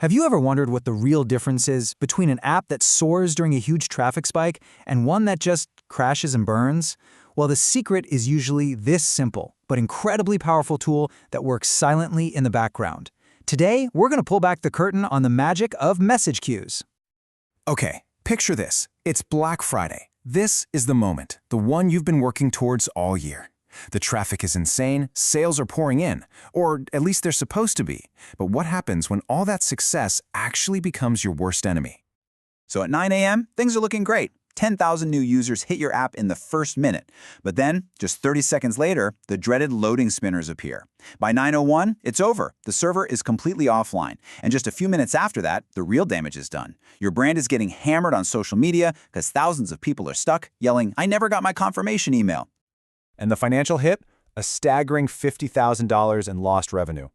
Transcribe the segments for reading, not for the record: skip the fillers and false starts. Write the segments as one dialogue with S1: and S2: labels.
S1: Have you ever wondered what the real difference is between an app that soars during a huge traffic spike and one that just crashes and burns? Well, the secret is usually this simple, but incredibly powerful tool that works silently in the background. Today, we're going to pull back the curtain on the magic of message queues.
S2: Okay, picture this. It's Black Friday. This is the moment, the one you've been working towards all year. The traffic is insane, sales are pouring in, or at least they're supposed to be. But what happens when all that success actually becomes your worst enemy?
S3: So at 9 a.m., things are looking great. 10,000 new users hit your app in the first minute. But then, just 30 seconds later, the dreaded loading spinners appear. By 9:01, it's over. The server is completely offline. And just a few minutes after that, the real damage is done. Your brand is getting hammered on social media because thousands of people are stuck yelling, "I never got my confirmation email."
S4: And the financial hit? A staggering $50,000 in lost revenue.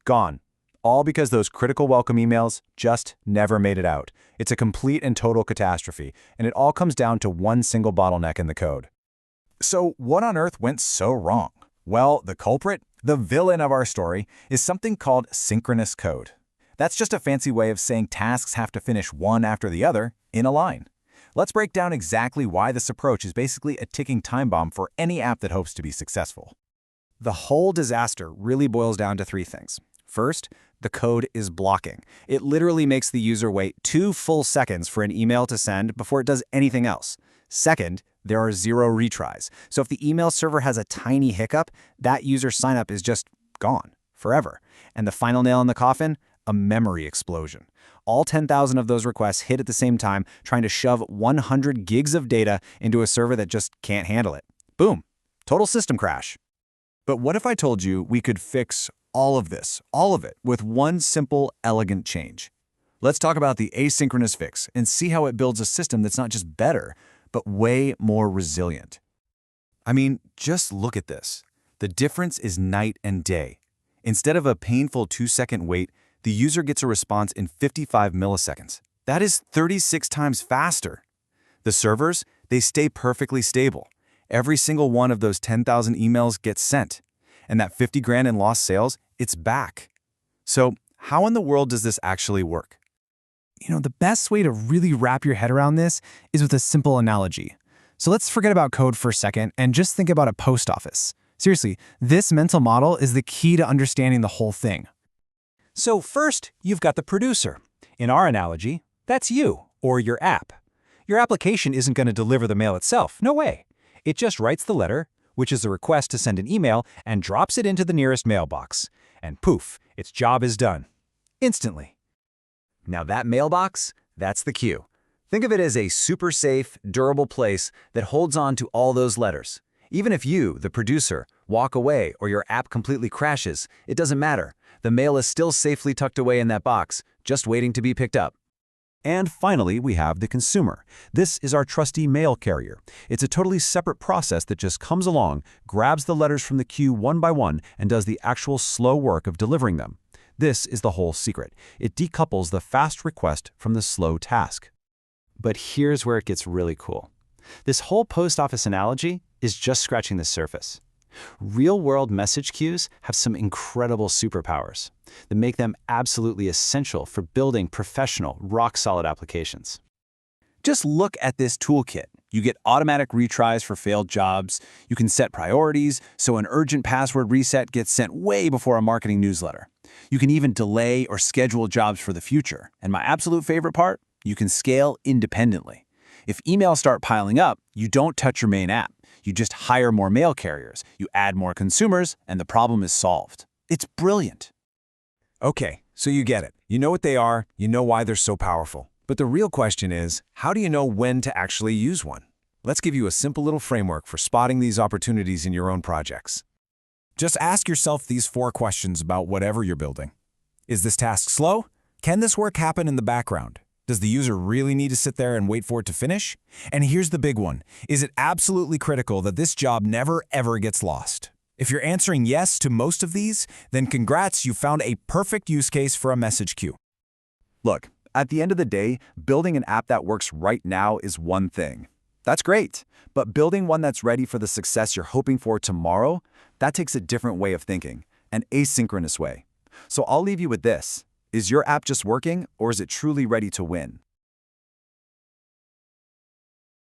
S4: Gone. All because those critical welcome emails just never made it out. It's a complete and total catastrophe, and it all comes down to one single bottleneck in the code. So what on earth went so wrong? Well, the culprit, the villain of our story, is something called synchronous code. That's just a fancy way of saying tasks have to finish one after the other in a line. Let's break down exactly why this approach is basically a ticking time bomb for any app that hopes to be successful.
S1: The whole disaster really boils down to three things. First, the code is blocking. It literally makes the user wait 2 full seconds for an email to send before it does anything else. Second, there are 0 retries. So if the email server has a tiny hiccup, that user signup is just gone forever. And the final nail in the coffin? A memory explosion. All 10,000 of those requests hit at the same time, trying to shove 100 gigs of data into a server that just can't handle it. Boom. Total system crash.
S4: But what if I told you we could fix all of this, all of it, with one simple, elegant change? Let's talk about the asynchronous fix and see how it builds a system that's not just better, but way more resilient. I mean, just look at this. The difference is night and day. Instead of a painful 2-second wait, the user gets a response in 55 milliseconds. That is 36 times faster. The servers, they stay perfectly stable. Every single one of those 10,000 emails gets sent. And that 50 grand in lost sales, it's back. So how in the world does this actually work?
S5: The best way to really wrap your head around this is with a simple analogy. So let's forget about code for a second and just think about a post office. Seriously, this mental model is the key to understanding the whole thing.
S1: So first, you've got the producer. In our analogy, that's you, or your app. Your application isn't going to deliver the mail itself, no way. It just writes the letter, which is the request to send an email, and drops it into the nearest mailbox. And poof, its job is done. Instantly. Now that mailbox, that's the queue. Think of it as a super safe, durable place that holds on to all those letters. Even if you, the producer, walk away or your app completely crashes, it doesn't matter. The mail is still safely tucked away in that box, just waiting to be picked up.
S6: And finally, we have the consumer. This is our trusty mail carrier. It's a totally separate process that just comes along, grabs the letters from the queue one by one, and does the actual slow work of delivering them. This is the whole secret. It decouples the fast request from the slow task.
S1: But here's where it gets really cool. This whole post office analogy is just scratching the surface. Real-world message queues have some incredible superpowers that make them absolutely essential for building professional, rock-solid applications.
S3: Just look at this toolkit. You get automatic retries for failed jobs. You can set priorities, so an urgent password reset gets sent way before a marketing newsletter. You can even delay or schedule jobs for the future. And my absolute favorite part, you can scale independently. If emails start piling up, you don't touch your main app. You just hire more mail carriers, you add more consumers, and the problem is solved. It's brilliant.
S4: Okay, so you get it. You know what they are, you know why they're so powerful. But the real question is, how do you know when to actually use one? Let's give you a simple little framework for spotting these opportunities in your own projects. Just ask yourself these 4 questions about whatever you're building. Is this task slow? Can this work happen in the background? Does the user really need to sit there and wait for it to finish? And here's the big one. Is it absolutely critical that this job never ever gets lost? If you're answering yes to most of these, then congrats, you found a perfect use case for a message queue.
S2: Look, at the end of the day, building an app that works right now is one thing. That's great, but building one that's ready for the success you're hoping for tomorrow, that takes a different way of thinking, an asynchronous way. So I'll leave you with this.
S4: Is your app just working, or is it truly ready to win?